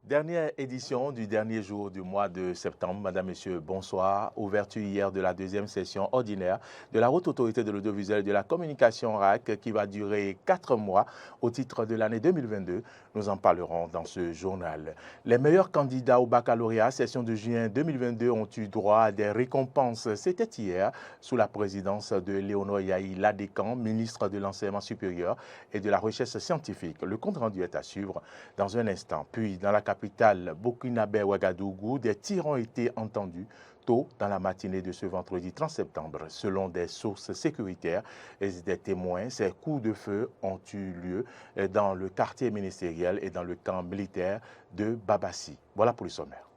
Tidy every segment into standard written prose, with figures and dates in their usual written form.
Dernière édition du dernier jour du mois de septembre. Madame, Messieurs, bonsoir. Ouverture hier de la deuxième session ordinaire de la Haute Autorité de l'Audiovisuel et de la Communication RAC qui va durer 4 mois au titre de l'année 2022. Nous en parlerons dans ce journal. Les meilleurs candidats au baccalauréat session de juin 2022 ont eu droit à des récompenses. C'était hier sous la présidence de Léonore Yahi Ladécan, ministre de l'Enseignement supérieur et de la Recherche scientifique. Le compte rendu est à suivre dans un instant. Puis, dans la capitale burkinabé Ouagadougou, des tirs ont été entendus tôt dans la matinée de ce vendredi 30 septembre. Selon des sources sécuritaires et des témoins, ces coups de feu ont eu lieu dans le quartier ministériel et dans le camp militaire de Babassi. Voilà pour le sommaire.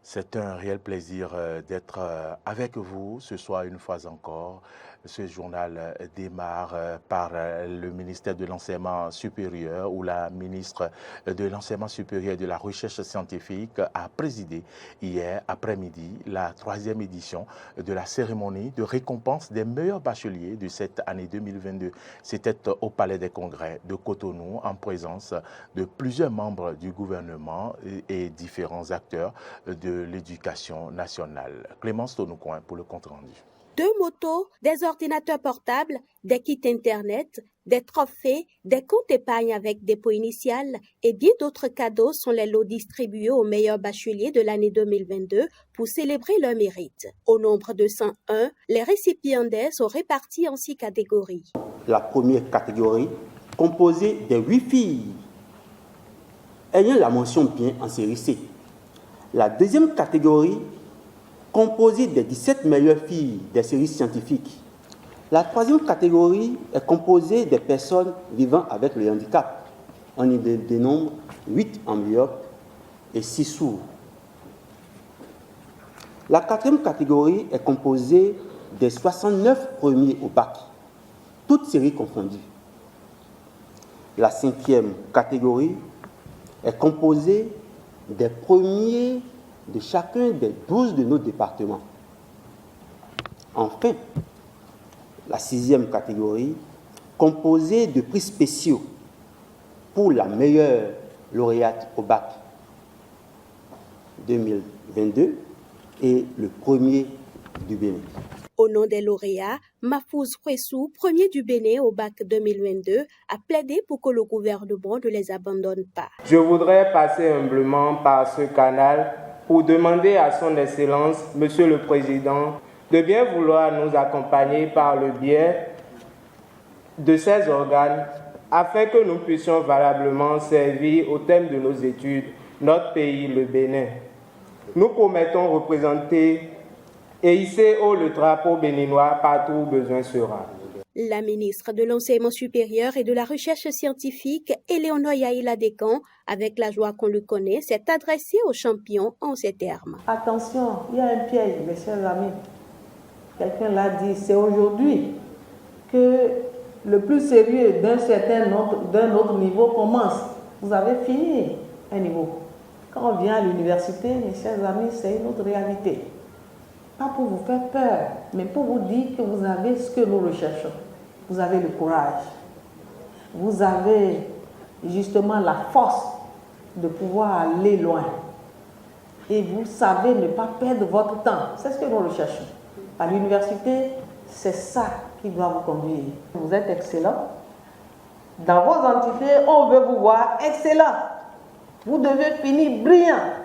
C'est un réel plaisir d'être avec vous ce soir une fois encore. Ce journal démarre par le ministère de l'Enseignement supérieur où la ministre de l'Enseignement supérieur et de la Recherche scientifique a présidé hier après-midi la 3e édition de la cérémonie de récompense des meilleurs bacheliers de cette année 2022. C'était au Palais des Congrès de Cotonou en présence de plusieurs membres du gouvernement et différents acteurs de l'éducation nationale. Clémence Tonoucoin pour le compte rendu. 2 motos, des ordinateurs portables, des kits Internet, des trophées, des comptes épargne avec dépôt initial et bien d'autres cadeaux sont les lots distribués aux meilleurs bacheliers de l'année 2022 pour célébrer leur mérite. Au nombre de 101, les récipiendaires sont répartis en 6 catégories. La première catégorie, composée de 8 filles ayant la mention bien en série C. La deuxième catégorie, composée des 17 meilleures filles des séries scientifiques. La troisième catégorie est composée des personnes vivant avec le handicap. On y dénombre 8 amblyopes et 6 sourds. La quatrième catégorie est composée des 69 premiers au bac, toutes séries confondues. La cinquième catégorie est composée des premiers de chacun des 12 de nos départements. Enfin, la 6e catégorie, composée de prix spéciaux pour la meilleure lauréate au bac 2022 et le premier du Bénin. Au nom des lauréats, Mahfouz Kwesou, premier du Bénin au bac 2022, a plaidé pour que le gouvernement ne les abandonne pas. Je voudrais passer humblement par ce canal pour demander à son Excellence, Monsieur le Président, de bien vouloir nous accompagner par le biais de ces organes afin que nous puissions valablement servir au thème de nos études, notre pays, le Bénin. Nous promettons représenter et hisser haut le drapeau béninois partout où besoin sera. La ministre de l'Enseignement supérieur et de la Recherche scientifique, Léonore Yahi Ladécan, avec la joie qu'on le connaît, s'est adressée aux champions en ces termes. Attention, il y a un piège, mes chers amis. Quelqu'un l'a dit, c'est aujourd'hui que le plus sérieux d'un autre niveau commence. Vous avez fini un niveau. Quand on vient à l'université, mes chers amis, c'est une autre réalité. Pas pour vous faire peur, mais pour vous dire que vous avez ce que nous recherchons. Vous avez le courage. Vous avez justement la force de pouvoir aller loin. Et vous savez ne pas perdre votre temps. C'est ce que nous recherchons. À l'université, c'est ça qui doit vous conduire. Vous êtes excellent. Dans vos entités, on veut vous voir excellent. Vous devez finir brillant.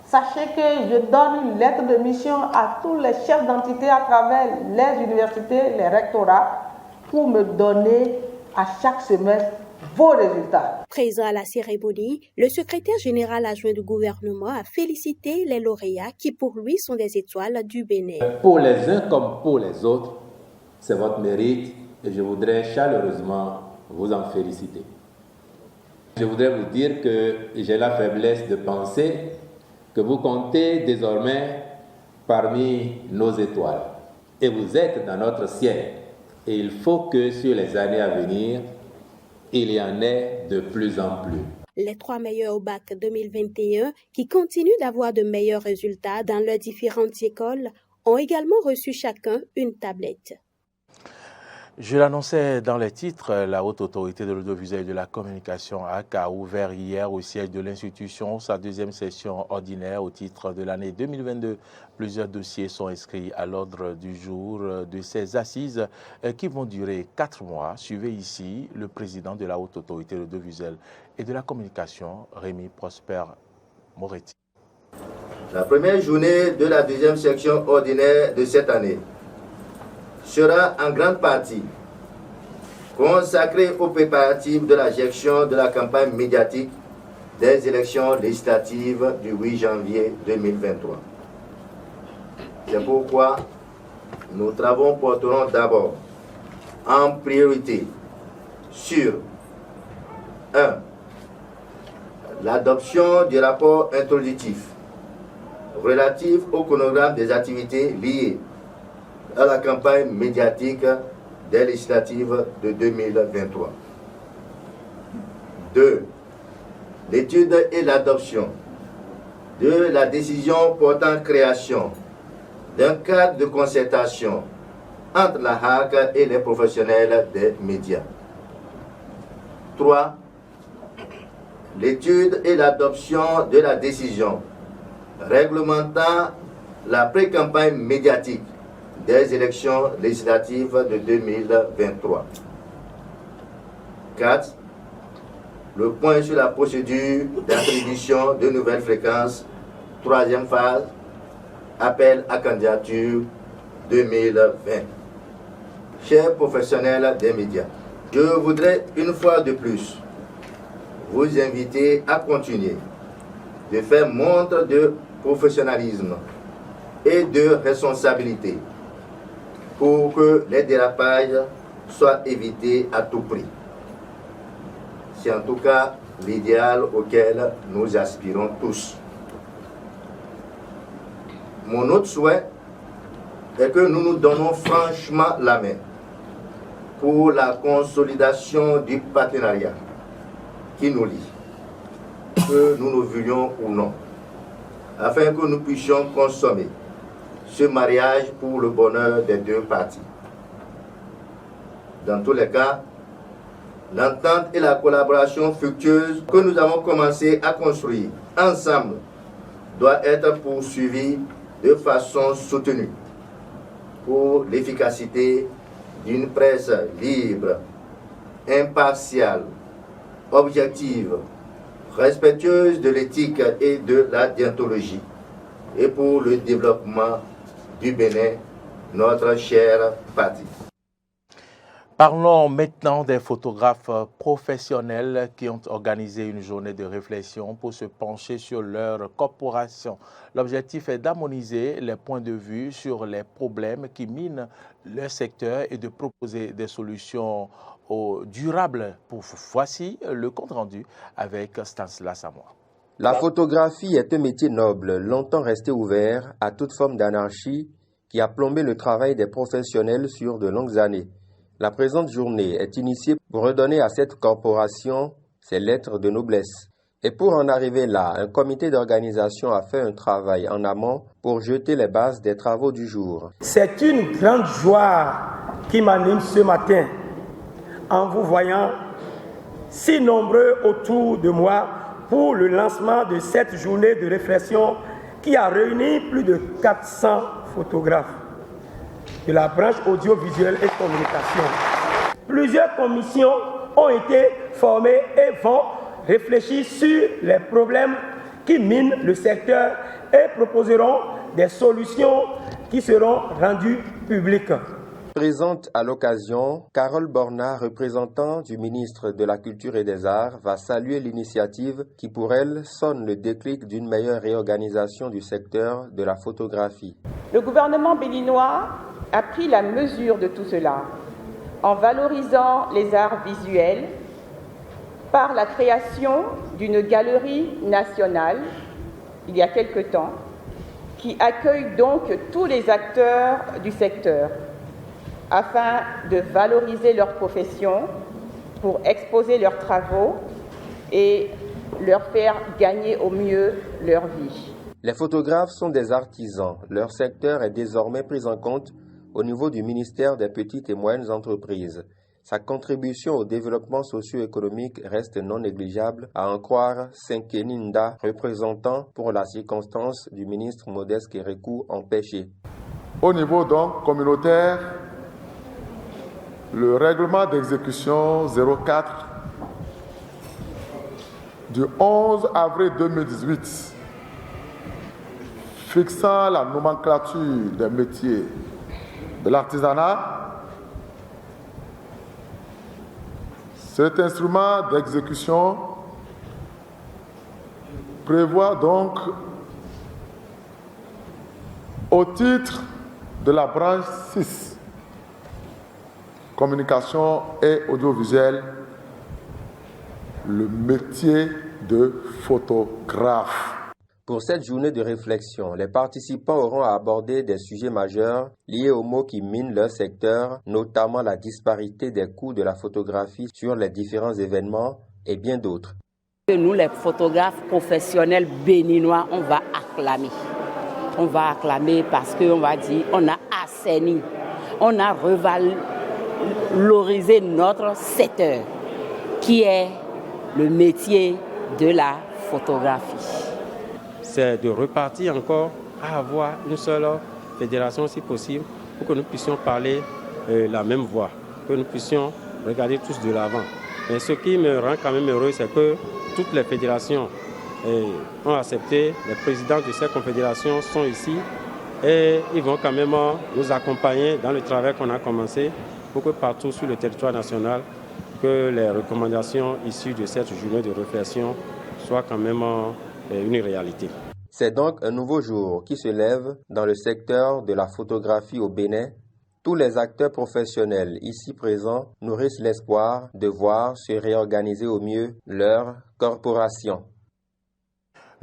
Sachez que je donne une lettre de mission à tous les chefs d'entité à travers les universités, les rectorats, pour me donner à chaque semestre vos résultats. Présent à la cérémonie, le secrétaire général adjoint du gouvernement a félicité les lauréats qui pour lui sont des étoiles du Bénin. Pour les uns comme pour les autres, c'est votre mérite et je voudrais chaleureusement vous en féliciter. Je voudrais vous dire que j'ai la faiblesse de penser que vous comptez désormais parmi nos étoiles. Et vous êtes dans notre ciel. Et il faut que sur les années à venir, il y en ait de plus en plus. Les 3 meilleurs au bac 2021, qui continuent d'avoir de meilleurs résultats dans leurs différentes écoles, ont également reçu chacun une tablette. Je l'annonçais dans les titres, la Haute Autorité de l'Audiovisuel et de la Communication (HAC) a ouvert hier au siège de l'institution sa deuxième session ordinaire au titre de l'année 2022. Plusieurs dossiers sont inscrits à l'ordre du jour de ces assises qui vont durer 4 mois. Suivez ici le président de la Haute Autorité de l'Audiovisuel et de la Communication, Rémi Prosper Moretti. La première journée de la deuxième section ordinaire de cette année sera en grande partie consacrée aux préparatifs de la gestion de la campagne médiatique des élections législatives du 8 janvier 2023. C'est pourquoi nos travaux porteront d'abord en priorité sur 1. L'adoption du rapport introductif relatif au chronogramme des activités liées à la campagne médiatique des législatives de 2023. 2. L'étude et l'adoption de la décision portant création d'un cadre de concertation entre la HAC et les professionnels des médias. 3. L'étude et l'adoption de la décision réglementant la pré-campagne médiatique des élections législatives de 2023. 4. Le point sur la procédure d'attribution de nouvelles fréquences, troisième phase, appel à candidature 2020. Chers professionnels des médias, je voudrais une fois de plus vous inviter à continuer de faire montre de professionnalisme et de responsabilité pour que les dérapages soient évités à tout prix. C'est en tout cas l'idéal auquel nous aspirons tous. Mon autre souhait est que nous nous donnons franchement la main pour la consolidation du partenariat qui nous lie, que nous le voulions ou non, afin que nous puissions consommer ce mariage pour le bonheur des deux parties. Dans tous les cas, l'entente et la collaboration fructueuse que nous avons commencé à construire ensemble doit être poursuivie de façon soutenue pour l'efficacité d'une presse libre, impartiale, objective, respectueuse de l'éthique et de la déontologie, et pour le développement du Bénin, notre chère patrie. Parlons maintenant des photographes professionnels qui ont organisé une journée de réflexion pour se pencher sur leur corporation. L'objectif est d'harmoniser les points de vue sur les problèmes qui minent leur secteur et de proposer des solutions durables. Voici le compte-rendu avec Stanislas Samoa. La photographie est un métier noble, longtemps resté ouvert à toute forme d'anarchie qui a plombé le travail des professionnels sur de longues années. La présente journée est initiée pour redonner à cette corporation ses lettres de noblesse. Et pour en arriver là, un comité d'organisation a fait un travail en amont pour jeter les bases des travaux du jour. C'est une grande joie qui m'anime ce matin en vous voyant si nombreux autour de moi pour le lancement de cette journée de réflexion qui a réuni plus de 400 photographes de la branche audiovisuelle et communication. Plusieurs commissions ont été formées et vont réfléchir sur les problèmes qui minent le secteur et proposeront des solutions qui seront rendues publiques. Présente à l'occasion, Carole Borna, représentant du ministre de la Culture et des Arts, va saluer l'initiative qui pour elle sonne le déclic d'une meilleure réorganisation du secteur de la photographie. Le gouvernement béninois a pris la mesure de tout cela en valorisant les arts visuels par la création d'une galerie nationale il y a quelque temps qui accueille donc tous les acteurs du secteur afin de valoriser leur profession, pour exposer leurs travaux et leur faire gagner au mieux leur vie. Les photographes sont des artisans. Leur secteur est désormais pris en compte au niveau du ministère des Petites et Moyennes Entreprises. Sa contribution au développement socio-économique reste non négligeable, à en croire Senkeninda, représentant pour la circonstance du ministre Modeste Kérékou empêché. Au niveau donc communautaire, le règlement d'exécution 04 du 11 avril 2018 fixant la nomenclature des métiers de l'artisanat, cet instrument d'exécution prévoit donc, au titre de la branche 6, communication et audiovisuel, le métier de photographe. Pour cette journée de réflexion, les participants auront à aborder des sujets majeurs liés aux maux qui minent leur secteur, notamment la disparité des coûts de la photographie sur les différents événements et bien d'autres. Nous, les photographes professionnels béninois, on va acclamer. On va acclamer parce qu'on va dire on a assaini, on a revalorisé notre secteur qui est le métier de la photographie. C'est de repartir encore à avoir une seule fédération si possible pour que nous puissions parler la même voix, que nous puissions regarder tous de l'avant. Mais ce qui me rend quand même heureux, c'est que toutes les fédérations ont accepté, les présidents de ces confédérations sont ici et ils vont quand même nous accompagner dans le travail qu'on a commencé pour que partout sur le territoire national, que les recommandations issues de cette journée de réflexion soient quand même une réalité. C'est donc un nouveau jour qui se lève dans le secteur de la photographie au Bénin. Tous les acteurs professionnels ici présents nourrissent l'espoir de voir se réorganiser au mieux leur corporation.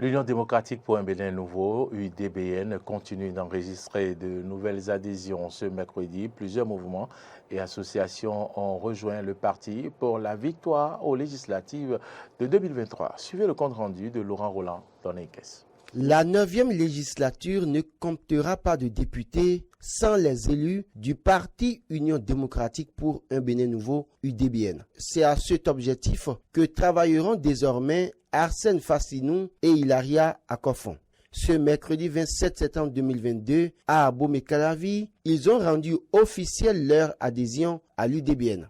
L'Union démocratique pour un Bénin nouveau, UDBN, continue d'enregistrer de nouvelles adhésions ce mercredi. Plusieurs mouvements et associations ont rejoint le parti pour la victoire aux législatives de 2023. Suivez le compte rendu de Laurent Roland dans les caisses. La 9e législature ne comptera pas de députés sans les élus du parti Union démocratique pour un Bénin nouveau, UDBN. C'est à cet objectif que travailleront désormais Arsène Fassinou et Hilaria Akofon. Ce mercredi 27 septembre 2022, à Abomey-Calavi, ils ont rendu officielle leur adhésion à l'UDBN.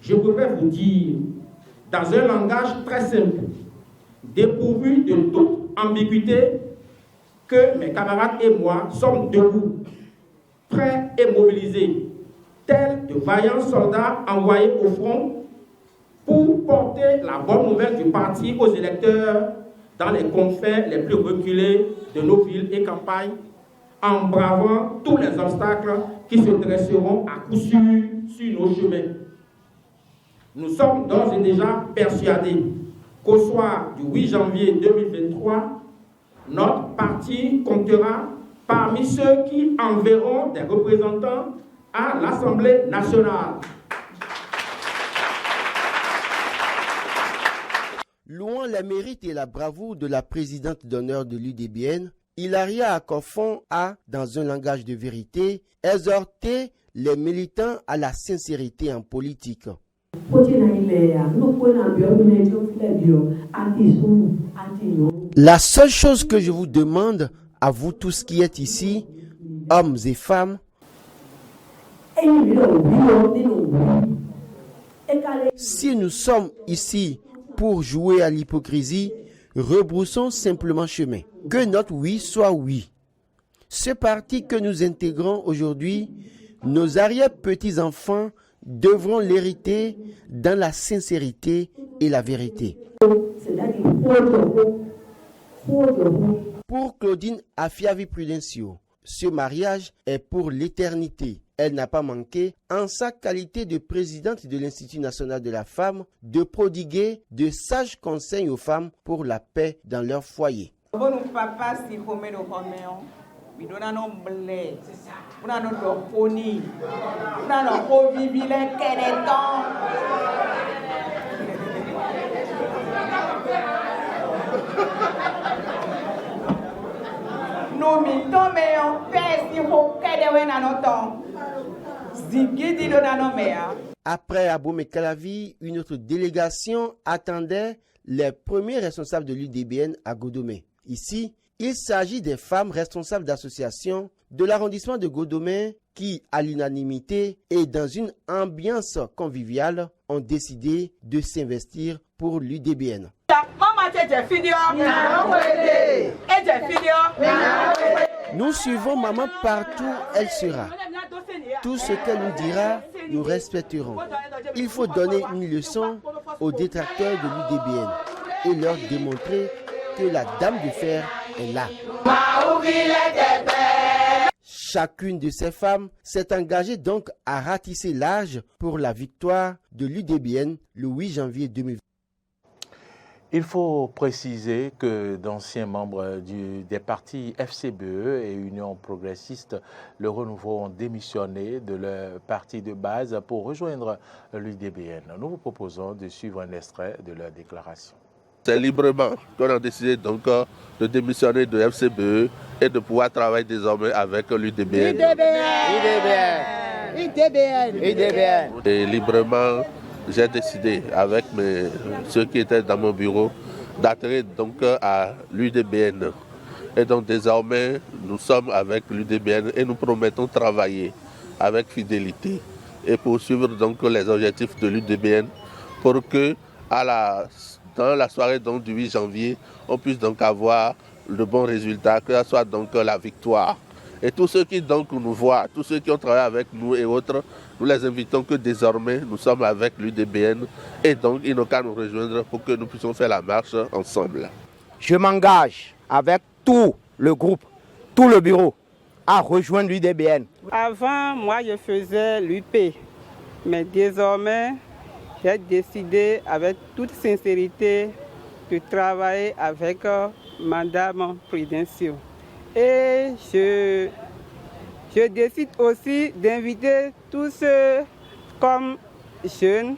Je voudrais vous dire, dans un langage très simple, dépourvu de toute ambiguïté, que mes camarades et moi sommes debout, prêts et mobilisés, tels de vaillants soldats envoyés au front pour porter la bonne nouvelle du parti aux électeurs dans les confins les plus reculés de nos villes et campagnes, en bravant tous les obstacles qui se dresseront à coup sûr sur nos chemins. Nous sommes d'ores et déjà persuadés qu'au soir du 8 janvier 2023, notre parti comptera parmi ceux qui enverront des représentants à l'Assemblée nationale. Louant les mérites et la bravoure de la présidente d'honneur de l'UDBN, Hilaria Akofon a, dans un langage de vérité, exhorté les militants à la sincérité en politique. La seule chose que je vous demande, à vous tous qui êtes ici, hommes et femmes, si nous sommes ici pour jouer à l'hypocrisie, rebroussons simplement chemin. Que notre oui soit oui. Ce parti que nous intégrons aujourd'hui, nos arrière-petits-enfants devront l'hériter dans la sincérité et la vérité. Pour Claudine Afiavi Prudencio, ce mariage est pour l'éternité. Elle n'a pas manqué, en sa qualité de présidente de l'Institut national de la femme, de prodiguer de sages conseils aux femmes pour la paix dans leur foyer. Après Abomey Calavi, une autre délégation attendait les premiers responsables de l'UDBN à Godomé. Ici, il s'agit des femmes responsables d'associations de l'arrondissement de Godomé qui, à l'unanimité et dans une ambiance conviviale, ont décidé de s'investir pour l'UDBN. Nous suivons maman partout où elle sera. Tout ce qu'elle nous dira, nous respecterons. Il faut donner une leçon aux détracteurs de l'UDBN et leur démontrer que la dame de fer est là. Chacune de ces femmes s'est engagée donc à ratisser large pour la victoire de l'UDBN le 8 janvier 2020. Il faut préciser que d'anciens membres des partis FCBE et Union progressiste, le Renouveau ont démissionné de leur parti de base pour rejoindre l'UDBN. Nous vous proposons de suivre un extrait de leur déclaration. C'est librement qu'on a décidé donc de démissionner de FCBE et de pouvoir travailler désormais avec l'UDBN. Et librement, j'ai décidé avec ceux qui étaient dans mon bureau d'atterrir donc à l'UDBN. Et donc désormais, nous sommes avec l'UDBN et nous promettons travailler avec fidélité et poursuivre donc les objectifs de l'UDBN pour que dans la soirée donc, du 8 janvier, on puisse donc avoir de bons résultats, que ce soit donc la victoire. Et tous ceux qui donc nous voient, tous ceux qui ont travaillé avec nous et autres, nous les invitons que désormais nous sommes avec l'UDBN et donc ils n'ont qu'à nous rejoindre pour que nous puissions faire la marche ensemble. Je m'engage avec tout le groupe, tout le bureau à rejoindre l'UDBN. Avant, moi je faisais l'UP, mais désormais j'ai décidé avec toute sincérité de travailler avec Madame Prudencio. Et je décide aussi d'inviter tous ceux comme jeunes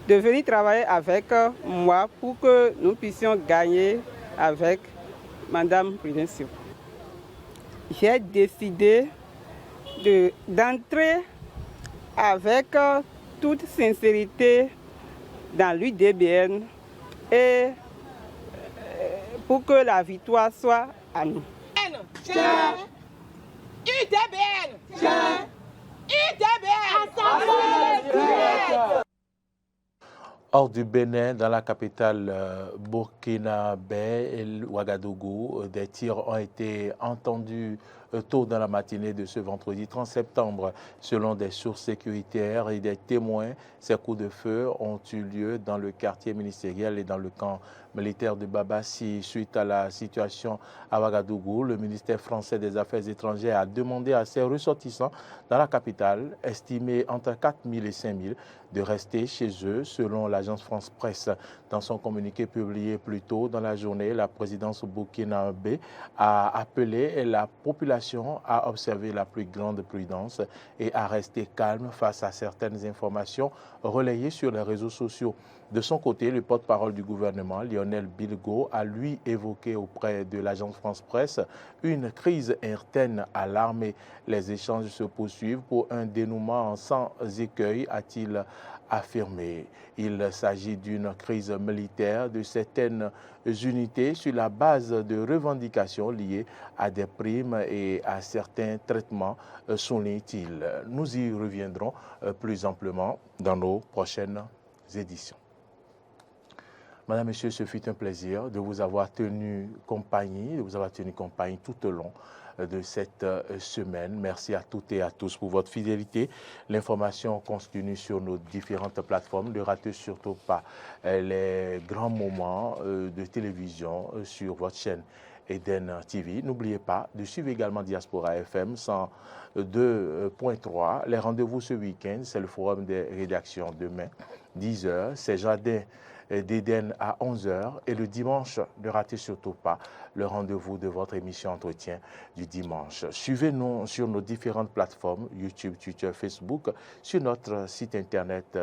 de venir travailler avec moi pour que nous puissions gagner avec Madame Prudencio. J'ai décidé d'entrer avec toute sincérité dans l'UDBN et pour que la victoire soit à nous. Hors du Bénin, dans la capitale burkinabé et Ouagadougou, des tirs ont été entendus tôt dans la matinée de ce vendredi 30 septembre. Selon des sources sécuritaires et des témoins, ces coups de feu ont eu lieu dans le quartier ministériel et dans le camp militaire de Babassi. Suite à la situation à Ouagadougou, le ministère français des Affaires étrangères a demandé à ses ressortissants dans la capitale, estimés entre 4 000 et 5 000, de rester chez eux, selon l'agence France Presse. Dans son communiqué publié plus tôt dans la journée, la présidence burkinabé a appelé la population à observer la plus grande prudence et à rester calme face à certaines informations relayées sur les réseaux sociaux. De son côté, le porte-parole du gouvernement, Lionel Bilgo, a lui évoqué auprès de l'agence France Presse une crise interne à l'armée. Les échanges se poursuivent pour un dénouement sans écueil, a-t-il affirmé. Il s'agit d'une crise militaire de certaines unités sur la base de revendications liées à des primes et à certains traitements, souligne-t-il. Nous y reviendrons plus amplement dans nos prochaines éditions. Madame, Monsieur, ce fut un plaisir de vous avoir tenu compagnie, tout au long de cette semaine. Merci à toutes et à tous pour votre fidélité. L'information continue sur nos différentes plateformes. Ne ratez surtout pas les grands moments de télévision sur votre chaîne Eden TV. N'oubliez pas de suivre également Diaspora FM 102.3. Les rendez-vous ce week-end, c'est le forum des rédactions demain, 10h. C'est Jardin d'Éden à 11h. Et le dimanche, ne ratez surtout pas le rendez-vous de votre émission Entretien du dimanche. Suivez-nous sur nos différentes plateformes, YouTube, Twitter, Facebook, sur notre site internet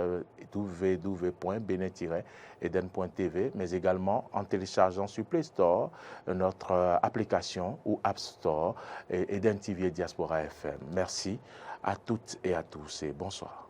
www.benin-eden.tv, mais également en téléchargeant sur Play Store notre application ou App Store Eden TV et Diaspora FM. Merci à toutes et à tous et bonsoir.